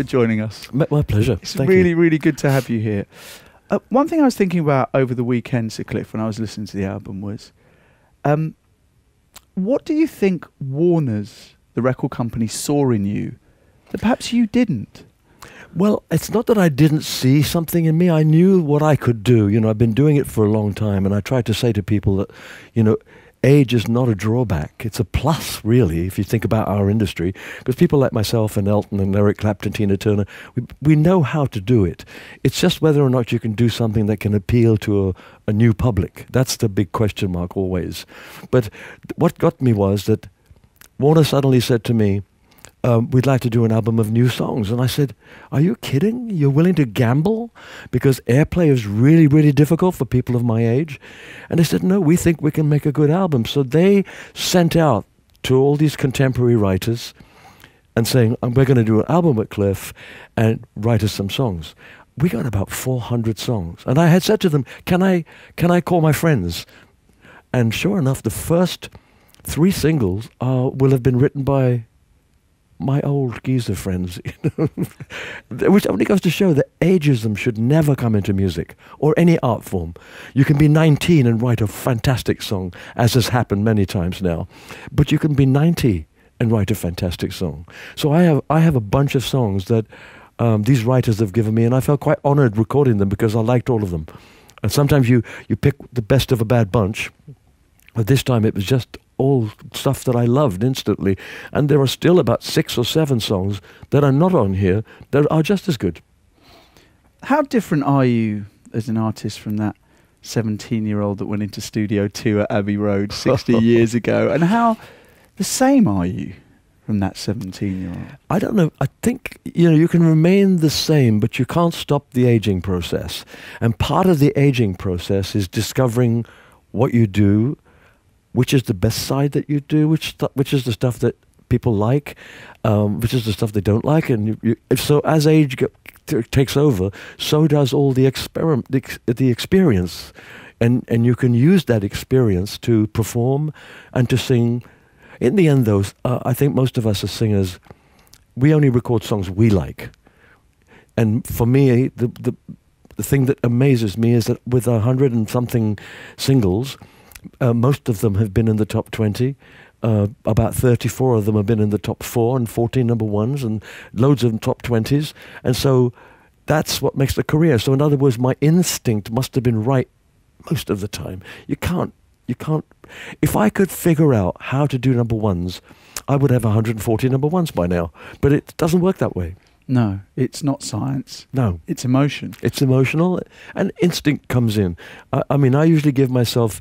for joining us. My pleasure. It's really good to have you here. One thing I was thinking about over the weekend, Sir Cliff, when I was listening to the album was, what do you think Warner's, the record company, saw in you that perhaps you didn't? Well, it's not that I didn't see something in me. I knew what I could do. You know, I've been doing it for a long time, and I try to say to people that, you know, age is not a drawback. It's a plus, really, if you think about our industry. Because people like myself and Elton and Eric Clapton, Tina Turner, we know how to do it. It's just whether or not you can do something that can appeal to a new public. That's the big question mark always. But what got me was that Warner suddenly said to me, we'd like to do an album of new songs. And I said, are you kidding? You're willing to gamble? Because airplay is really difficult for people of my age. And they said, no, we think we can make a good album. So they sent out to all these contemporary writers and saying, we're going to do an album with Cliff and write us some songs. We got about 400 songs. And I had said to them, can I call my friends? And sure enough, the first 3 singles will have been written by my old geezer friends, you know, which only goes to show that ageism should never come into music or any art form. You can be 19 and write a fantastic song, as has happened many times now, but you can be 90 and write a fantastic song. So I have a bunch of songs that these writers have given me, and I felt quite honored recording them because I liked all of them. And sometimes you pick the best of a bad bunch, but this time it was just all stuff that I loved instantly. And there are still about 6 or 7 songs that are not on here that are just as good. How different are you as an artist from that 17-year-old that went into Studio 2 at Abbey Road 60 years ago? And how the same are you from that 17-year-old? I don't know. I think, you know, you can remain the same, but you can't stop the aging process. And part of the aging process is discovering what you do, which is the best side that you do, which is the stuff that people like, which is the stuff they don't like. And so as age takes over, so does all the experience. And you can use that experience to perform and to sing. In the end, though, I think most of us as singers, we only record songs we like. And for me, the thing that amazes me is that with 100 and something singles, most of them have been in the top 20. About 34 of them have been in the top 4 and 14 number 1s and loads of them top 20s. And so that's what makes the career. So in other words, my instinct must have been right most of the time. You can't. If I could figure out how to do number 1s, I would have 140 number 1s by now. But it doesn't work that way. No, it's not science. No. It's emotion. It's emotional, and instinct comes in. I mean, I usually give myself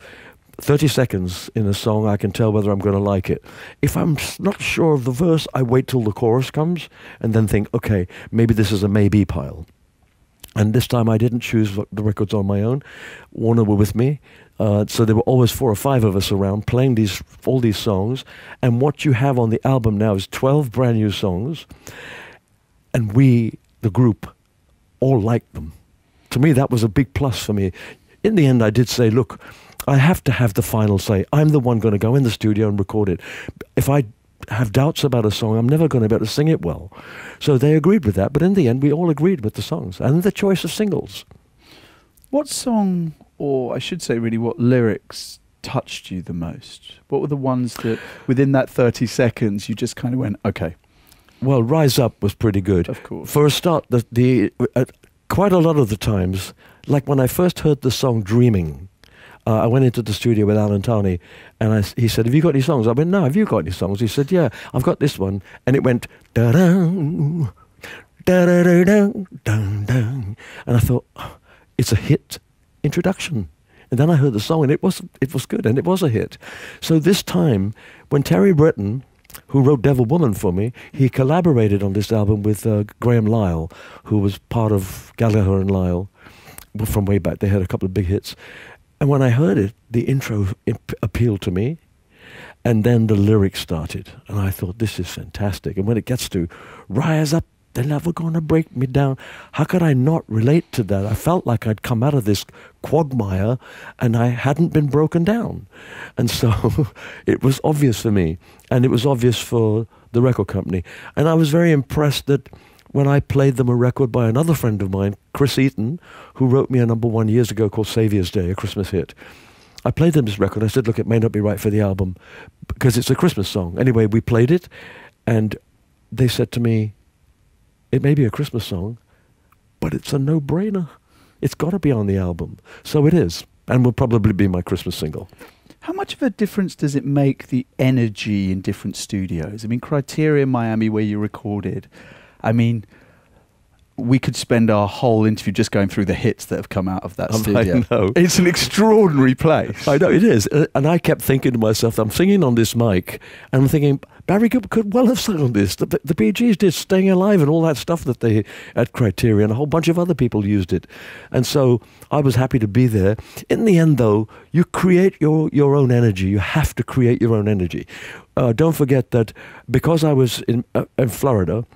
30 seconds in a song. I can tell whether I'm going to like it. If I'm not sure of the verse, I wait till the chorus comes and then think, okay, maybe this is a maybe pile. And this time I didn't choose the records on my own. Warner were with me. So there were always 4 or 5 of us around playing all these songs. And what you have on the album now is 12 brand new songs. And we, the group, all liked them. To me, that was a big plus for me. In the end, I did say, look, I have to have the final say. I'm the one going to go in the studio and record it. If I have doubts about a song, I'm never going to be able to sing it well. So they agreed with that. But in the end, we all agreed with the songs and the choice of singles. What song, or I should say really, what lyrics touched you the most? What were the ones that within that 30 seconds you just kind of went, okay? Well, Rise Up was pretty good. Of course. For a start, quite a lot of the times, like when I first heard the song Dreaming, I went into the studio with Alan Tarney, and he said, have you got any songs? I went, no, have you got any songs? He said, yeah, I've got this one. And it went, da-da, da-da-da-da, dun-dun. And I thought, oh, it's a hit introduction. And then I heard the song, and it was good, and it was a hit. So this time, when Terry Britton, who wrote Devil Woman for me, he collaborated on this album with Graham Lyle, who was part of Gallagher and Lyle from way back. They had a couple of big hits. And when I heard it, the intro appealed to me, and then the lyrics started. And I thought, this is fantastic. And when it gets to rise up, they're never going to break me down, how could I not relate to that? I felt like I'd come out of this quagmire and I hadn't been broken down. And so it was obvious for me, and it was obvious for the record company. And I was very impressed that when I played them a record by another friend of mine, Chris Eaton, who wrote me a #1 years ago called Saviour's Day, a Christmas hit. I played them this record. I said, look, it may not be right for the album because it's a Christmas song. Anyway, we played it, and they said to me, it may be a Christmas song, but it's a no-brainer. It's got to be on the album. So it is, and will probably be my Christmas single. How much of a difference does it make, the energy in different studios? I mean, Criterion Miami, where you recorded, I mean, we could spend our whole interview just going through the hits that have come out of that studio. I know. It's an extraordinary place. I know, it is. And I kept thinking to myself, I'm singing on this mic, and I'm thinking, Barry Gibb could well have sung on this. The Bee Gees did Staying Alive and all that stuff that they, at Criterion, a whole bunch of other people used it. And so I was happy to be there. In the end, though, you create your own energy. You have to create your own energy. Don't forget that because I was in Florida,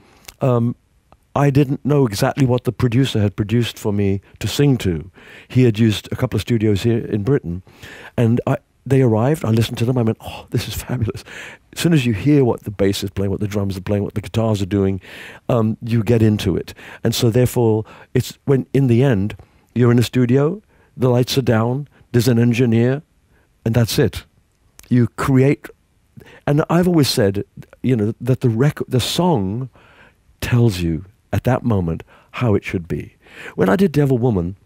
I didn't know exactly what the producer had produced for me to sing to. He had used a couple of studios here in Britain, and they arrived, I listened to them, I went, oh, this is fabulous. As soon as you hear what the bass is playing, what the drums are playing, what the guitars are doing, you get into it. And so therefore, it's when, in the end, you're in a studio, the lights are down, there's an engineer, and that's it. You create, and I've always said, that the song tells you at that moment how it should be. When I did Devil Woman,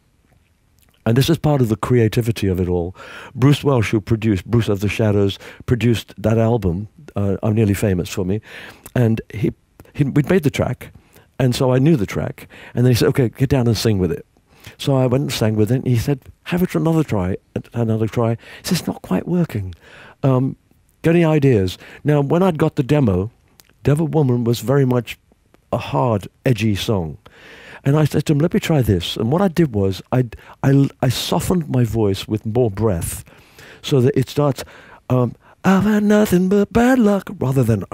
and this is part of the creativity of it all, Bruce Welch, who produced Bruce of the Shadows, produced that album, I'm Nearly Famous, for me, and we'd made the track, and so I knew the track, and then he said, okay, get down and sing with it. So I went and sang with it, and he said, have it for another try. He said, it's not quite working. Got any ideas? Now, when I'd got the demo, Devil Woman was very much a hard, edgy song. And I said to him, let me try this. And what I did was I softened my voice with more breath so that it starts, I've had nothing but bad luck, rather than,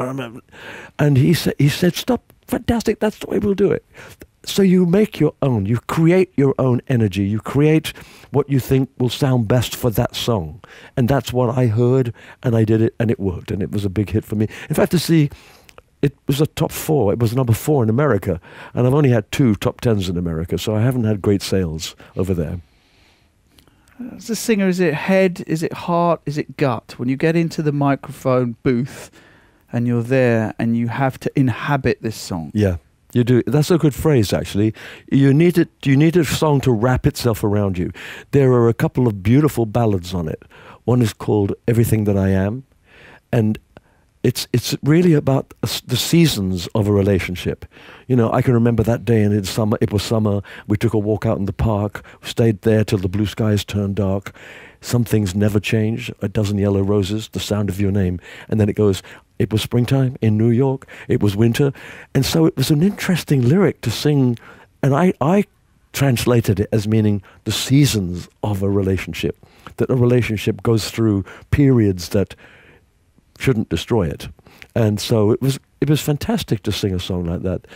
and he said, stop, fantastic, that's the way we'll do it. So you make your own, you create your own energy, you create what you think will sound best for that song. And that's what I heard, and I did it, and it worked, and it was a big hit for me. In fact, it was a top 4. It was #4 in America, and I've only had 2 top 10s in America, so I haven't had great sales over there. As a singer, is it head, is it heart, is it gut? When you get into the microphone booth and you're there and you have to inhabit this song. Yeah, you do. That's a good phrase, actually. You need a song to wrap itself around you. There are a couple of beautiful ballads on it. One is called Everything That I Am, and it's really about the seasons of a relationship. I can remember that day, and it was summer. We took a walk out in the park, stayed there till the blue skies turned dark. Some things never change. A dozen yellow roses, the sound of your name. And then it goes, it was springtime in New York. It was winter. And so it was an interesting lyric to sing. And I translated it as meaning the seasons of a relationship, that a relationship goes through periods that shouldn't destroy it. And so it was fantastic to sing a song like that.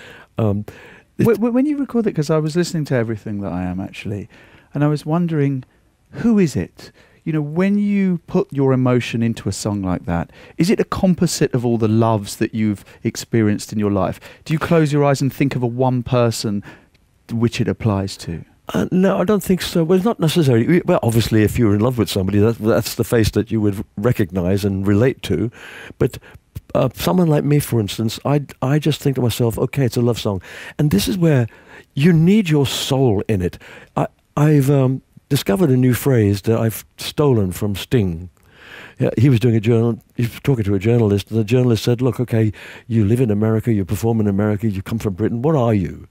When you record it, because I was listening to Everything That I Am, actually, and I was wondering, who is it? When you put your emotion into a song like that, is it a composite of all the loves that you've experienced in your life? Do you close your eyes and think of a one person which it applies to? No, I don't think so. Well, it's not necessarily. Well, obviously, if you're in love with somebody, that's the face that you would recognize and relate to. But someone like me, for instance, I just think to myself, okay, it's a love song. And this is where you need your soul in it. I've discovered a new phrase that I've stolen from Sting. Yeah, he was talking to a journalist, and the journalist said, look, okay, you live in America, you perform in America, you come from Britain, what are you?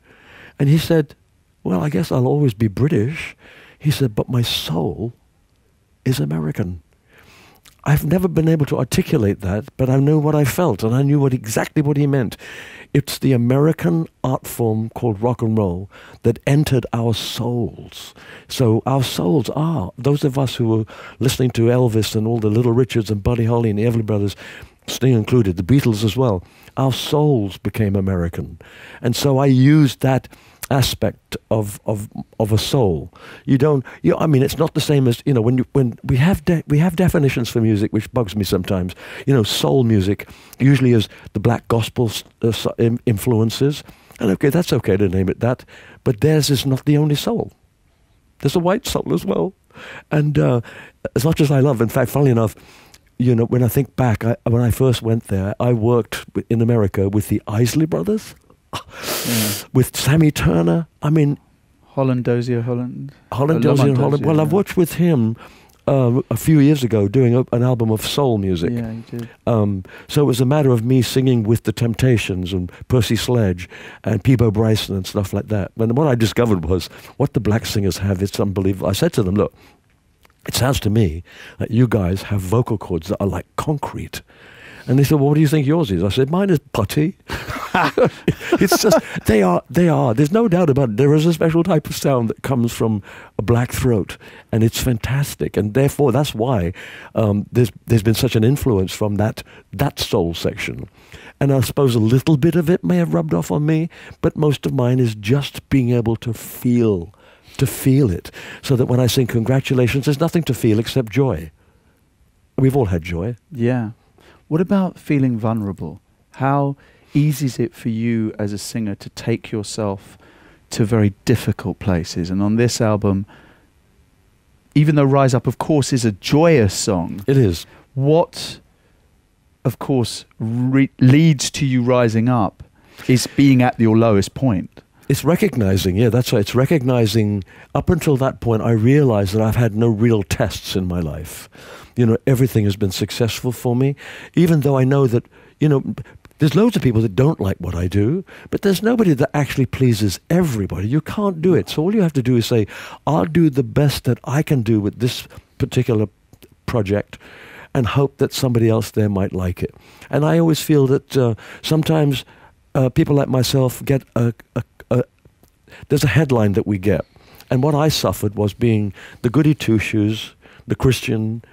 And he said, well, I guess I'll always be British. He said, but my soul is American. I've never been able to articulate that, but I know what I felt, and I knew exactly what he meant. It's the American art form called rock and roll that entered our souls. So our souls are, those of us who were listening to Elvis and all the Little Richards and Buddy Holly and the Everly Brothers, Sting included, the Beatles as well, our souls became American. And so I used that aspect of a soul. I mean, it's not the same as, when we have definitions for music, which bugs me sometimes. Soul music usually is the black gospel influences, And okay, that's okay to name it that, but theirs is not the only soul. There's a white soul as well. And as much as I love, in fact, funnily enough, you know, when I think back, when I first went there, I worked in America with the Isley Brothers, with Sammy Turner. I mean, Dozier Holland. Dozier Holland. Well, I've worked with him a few years ago doing an album of soul music. Yeah, you did. So it was a matter of me singing with the Temptations and Percy Sledge and Peebo Bryson and stuff like that. And what I discovered was what the black singers have, it's unbelievable. I said to them, look, it sounds to me that you guys have vocal cords that are like concrete. And they said, well, what do you think yours is? I said, mine is putty. It's just, they are. There's no doubt about it. There is a special type of sound that comes from a black throat, and it's fantastic. And therefore, that's why there's been such an influence from that soul section. And I suppose a little bit of it may have rubbed off on me, but most of mine is just being able to feel it, so that when I sing congratulations, there's nothing to feel except joy. We've all had joy. Yeah. What about feeling vulnerable? How easy is it for you as a singer to take yourself to very difficult places? And on this album, even though Rise Up, of course, is a joyous song, it is. What, of course, leads to you rising up is being at your lowest point. It's recognizing, yeah, that's right. It's recognizing, up until that point, I realized that I've had no real tests in my life. You know, everything has been successful for me, even though I know that, you know, there's loads of people that don't like what I do, but there's nobody that actually pleases everybody. You can't do it. So all you have to do is say, I'll do the best that I can do with this particular project and hope that somebody else there might like it. And I always feel that sometimes people like myself get there's a headline that we get. And what I suffered was being the goody two-shoes, the Christian,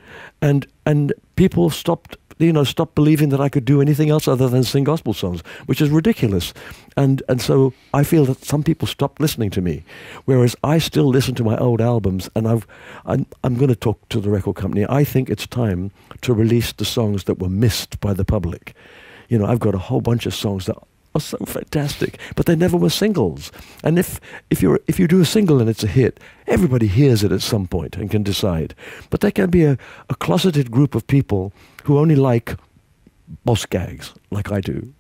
and people stopped believing that I could do anything else other than sing gospel songs, which is ridiculous. And so I feel that some people stopped listening to me, whereas I still listen to my old albums, and I'm going to talk to the record company. I think it's time to release the songs that were missed by the public. You know, I've got a whole bunch of songs that are so fantastic, but they never were singles. And if you do a single and it's a hit, everybody hears it at some point and can decide. But there can be a closeted group of people who only like Boss Gags, like I do,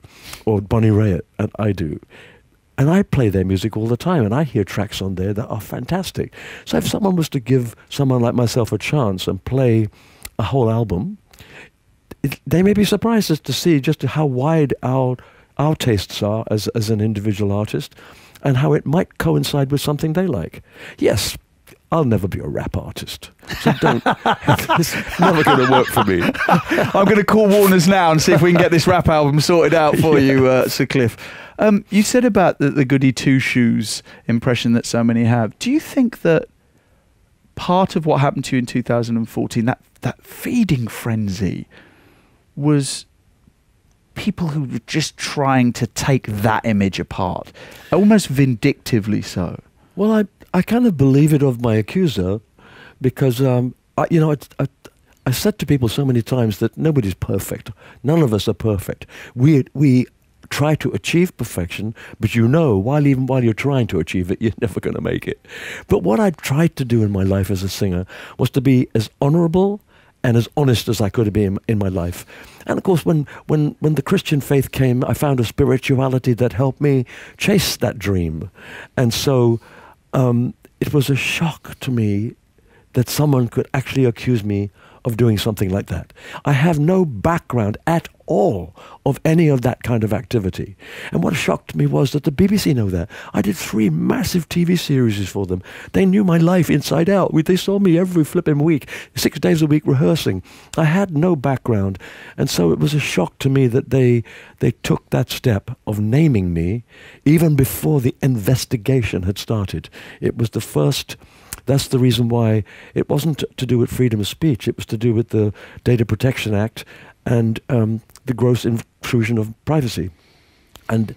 or Bonnie Raitt, and I do. And I play their music all the time, and I hear tracks on there that are fantastic. So if someone was to give someone like myself a chance and play a whole album, they may be surprised as to see just how wide our tastes are as an individual artist, and how it might coincide with something they like. Yes, I'll never be a rap artist, so don't. It's never going to work for me. I'm going to call Warner's now and see if we can get this rap album sorted out for you, Sir Cliff. You said about the goody two-shoes impression that so many have. Do you think that part of what happened to you in 2014, that feeding frenzy, was people who were just trying to take that image apart, almost vindictively so? Well, I kind of believe it of my accuser, because I said to people so many times that nobody's perfect. None of us are perfect. We try to achieve perfection, but even while you're trying to achieve it, you're never going to make it. But what I tried to do in my life as a singer was to be as honorable and as honest as I could be in my life. And of course, when the Christian faith came, I found a spirituality that helped me chase that dream. And so it was a shock to me that someone could actually accuse me of doing something like that. I have no background at all of any of that kind of activity. And what shocked me was that the BBC know that. I did 3 massive TV series for them. They knew my life inside out. They saw me every flipping week, 6 days a week rehearsing. I had no background. And so it was a shock to me that they took that step of naming me even before the investigation had started. It was the first. That's the reason why it wasn't to do with freedom of speech. It was to do with the Data Protection Act and the gross intrusion of privacy. And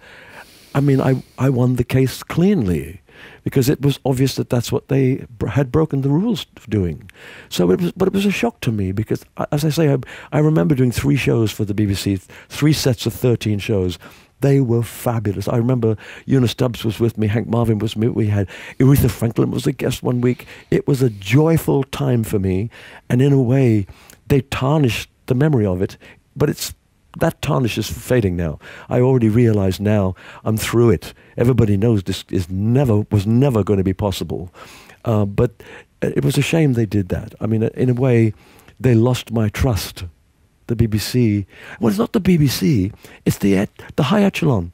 I mean, I won the case cleanly because it was obvious that that's what they had broken the rules of doing. So it was a shock to me because, as I say, I remember doing 3 shows for the BBC, 3 sets of 13 shows. They were fabulous. I remember Eunice Stubbs was with me, Hank Marvin was with me, we had Aretha Franklin was a guest one week. It was a joyful time for me, and in a way, they tarnished the memory of it, but that tarnish is fading now. I already realize now I'm through it. Everybody knows this was never going to be possible. But it was a shame they did that. I mean, in a way, they lost my trust. The BBC. Well, it's not the BBC. It's the high echelon.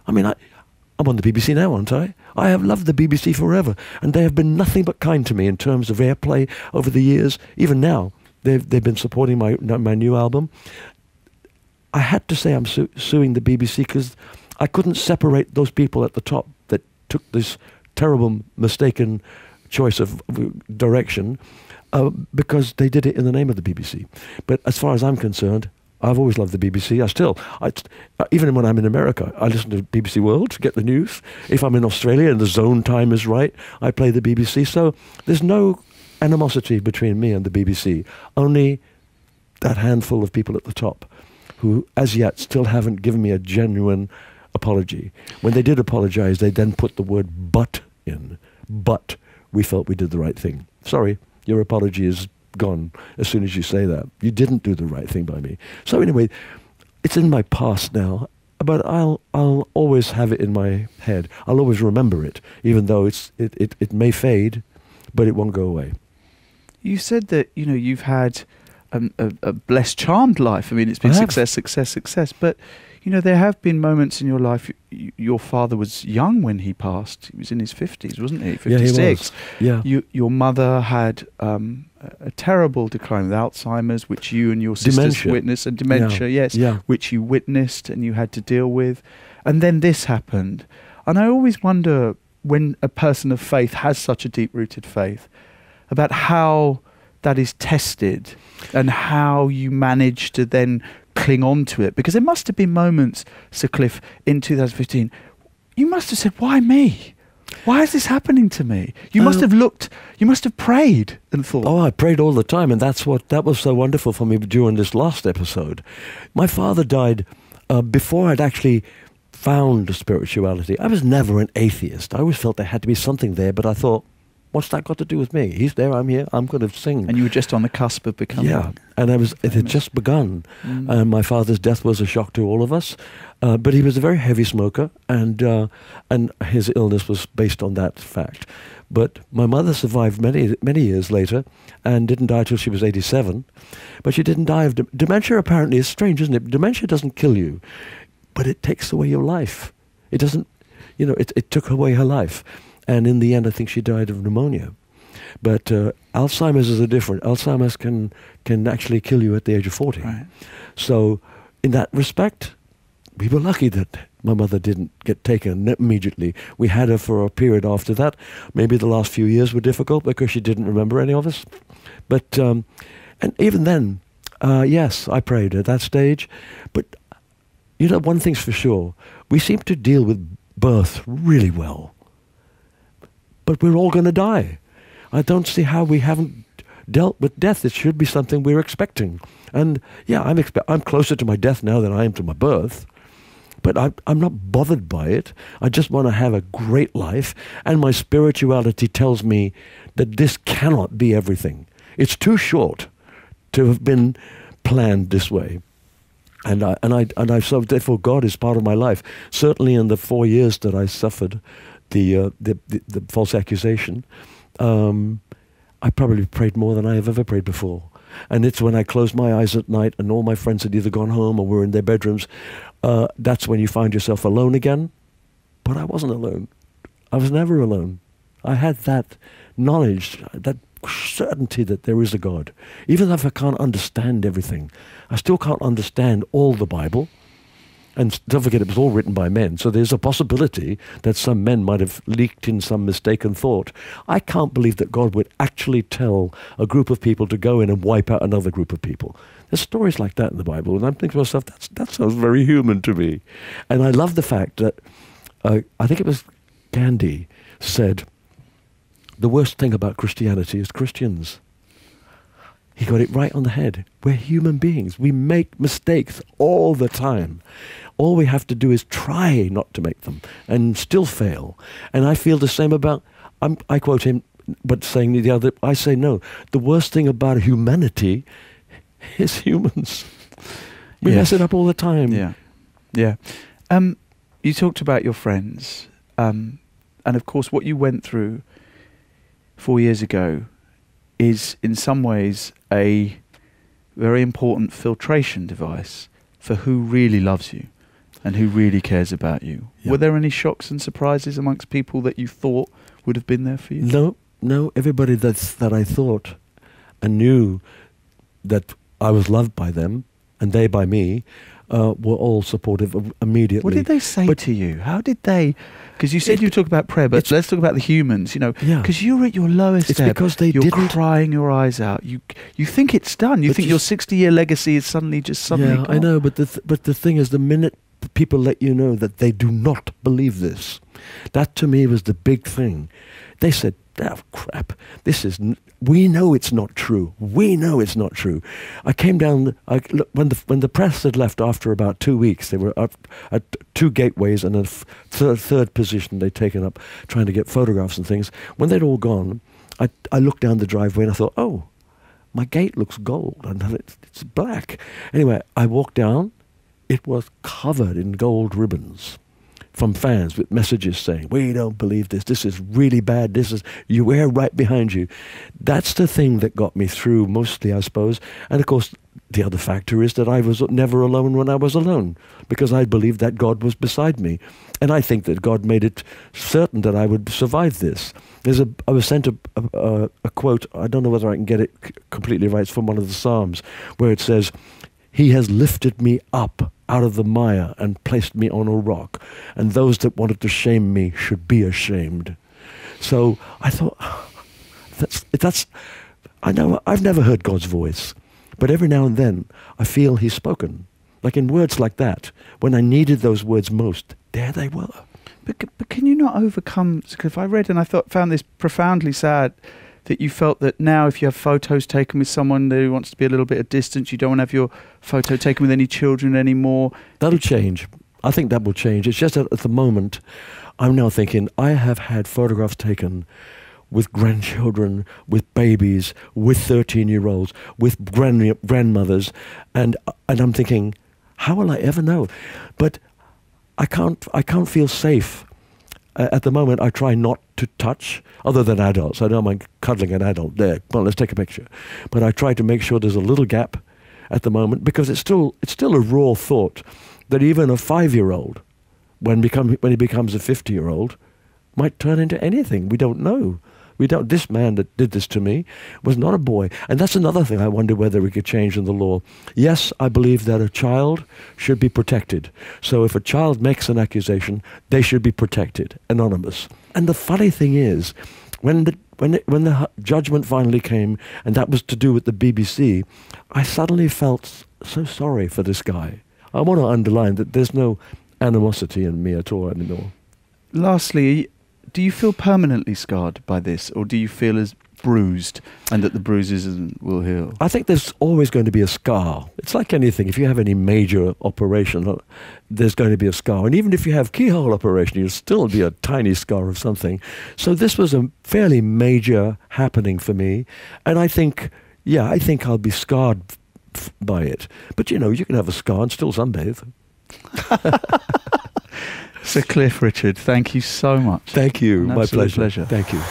I mean, I'm on the BBC now, aren't I? I have loved the BBC forever, and they have been nothing but kind to me in terms of airplay over the years. Even now, they've been supporting my new album. I had to say I'm suing the BBC because I couldn't separate those people at the top that took this terrible, mistaken choice of direction. Because they did it in the name of the BBC. But as far as I'm concerned, I've always loved the BBC. Even when I'm in America, I listen to BBC World to get the news. If I'm in Australia and the zone time is right, I play the BBC. So there's no animosity between me and the BBC. Only that handful of people at the top who, as yet, still haven't given me a genuine apology. When they did apologize, they then put the word "but" in. But we felt we did the right thing. Sorry. Your apology is gone as soon as you say that. You didn't do the right thing by me. So anyway, it's in my past now, but I'll always have it in my head. I'll always remember it, even though it may fade, but it won't go away. You said that you've had a blessed, charmed life. I mean, it's been success, but there have been moments in your life. Your father was young when he passed. He was in his 50s, wasn't he? 56. Yeah, he was. Yeah. Your mother had a terrible decline with Alzheimer's, which you and your sisters witnessed, and dementia, which you witnessed and you had to deal with. And then this happened. And I always wonder, when a person of faith has such a deep-rooted faith, about how that is tested and how you manage to then cling on to it. Because there must have been moments, Sir Cliff, in 2015, you must have said, why me? Why is this happening to me? You must have looked, you must have prayed and thought. Oh, I prayed all the time, and that was so wonderful for me during this last episode. My father died before I'd actually found spirituality. I was never an atheist. I always felt there had to be something there, but I thought, what's that got to do with me? He's there, I'm here, I'm going to sing. And you were just on the cusp of becoming... Yeah, and it had just begun. My father's death was a shock to all of us, but he was a very heavy smoker, and his illness was based on that fact. But my mother survived many years later and didn't die till she was 87, but she didn't die of... Dementia apparently is strange, isn't it? Dementia doesn't kill you, but it takes away your life. It doesn't... it took away her life. And in the end, I think she died of pneumonia. But Alzheimer's is different. Alzheimer's can actually kill you at the age of 40. Right. So in that respect, we were lucky that my mother didn't get taken immediately. We had her for a period after that. Maybe the last few years were difficult because she didn't remember any of us. But and even then, yes, I prayed at that stage. But one thing's for sure. We seem to deal with birth really well. But we're all going to die. I don't see how we haven't dealt with death. It should be something we're expecting. And yeah, I'm closer to my death now than I am to my birth. But I'm not bothered by it. I just want to have a great life. And my spirituality tells me that this cannot be everything. It's too short to have been planned this way. And so therefore God is part of my life. Certainly in the 4 years that I suffered the false accusation, I probably prayed more than I have ever prayed before. And it's when I closed my eyes at night and all my friends had either gone home or were in their bedrooms, that's when you find yourself alone again. But I wasn't alone. I was never alone. I had that knowledge, that certainty that there is a God. Even if I can't understand everything, I still can't understand all the Bible. And don't forget, it was all written by men. So there's a possibility that some men might have leaked in some mistaken thought. I can't believe that God would actually tell a group of people to go in and wipe out another group of people. There's stories like that in the Bible. And I'm thinking to myself, that sounds very human to me. And I love the fact that, I think it was Gandhi said, the worst thing about Christianity is Christians. He got it right on the head. We're human beings. We make mistakes all the time. All we have to do is try not to make them and still fail. And I feel the same about, I quote him, but saying the other, I say no. The worst thing about humanity is humans. We mess it up all the time. Yeah. Yeah. You talked about your friends. And of course, what you went through 4 years ago is in some ways a very important filtration device for who really loves you and who really cares about you. Yeah. Were there any shocks and surprises amongst people that you thought would have been there for you? No. Everybody that I thought and knew that I was loved by them and they by me were all supportive immediately. What did they say to you? How did they... Because you said you talk about prayer, but let's talk about the humans, you know. Because you're at your lowest ebb. Because you're crying your eyes out. You think it's done. You think your 60-year legacy is suddenly gone. Yeah, I know, but the thing is, the minute people let you know that they do not believe this, that to me was the big thing. They said, "Oh, crap, we know it's not true. We know it's not true." I came down, when the press had left after about 2 weeks, they were up at 2 gateways and a third position they'd taken up trying to get photographs and things. When they'd all gone, I looked down the driveway and I thought, oh, my gate looks gold and it's black. Anyway, I walked down, it was covered in gold ribbons from fans with messages saying, "We don't believe this. This is really bad. We're right behind you." That's the thing that got me through mostly, I suppose. And of course, the other factor is that I was never alone when I was alone, because I believed that God was beside me. And I think that God made it certain that I would survive this. I was sent a quote, I don't know whether I can get it completely right, it's from one of the Psalms, where it says, "He has lifted me up out of the mire and placed me on a rock, and those that wanted to shame me should be ashamed." So I thought, I know I've never heard God's voice, but every now and then I feel He's spoken, like in words like that. When I needed those words most, there they were. But can you not overcome? Because I read and found this profoundly sad, that you felt that now if you have photos taken with someone who wants to be a little bit of distance, you don't want to have your photo taken with any children anymore. That'll change. I think that will change. It's just that at the moment, I'm now thinking, I have had photographs taken with grandchildren, with babies, with 13-year-olds, with grandmothers, and I'm thinking, how will I ever know? But I can't feel safe. At the moment, I try not to touch, other than adults. I don't mind cuddling an adult. There, well, let's take a picture. But I try to make sure there's a little gap at the moment, because it's still a raw thought that even a 5-year-old, when he becomes a 50-year-old, might turn into anything. We don't know. This man that did this to me was not a boy. And that's another thing I wonder whether we could change in the law. Yes, I believe that a child should be protected. So if a child makes an accusation, they should be protected, anonymous. And the funny thing is, when the judgment finally came, and that was to do with the BBC, I suddenly felt so sorry for this guy. I want to underline that there's no animosity in me at all anymore. Lastly, do you feel permanently scarred by this, or do you feel as bruised and that the bruises will heal? I think there's always going to be a scar. It's like anything. If you have any major operation, there's going to be a scar. And even if you have keyhole operation, you'll still be a tiny scar of something. So this was a fairly major happening for me. And I think I'll be scarred by it. But, you can have a scar and still sunbathe. Sir Cliff Richard, thank you so much. Thank you. My pleasure. Pleasure. Thank you.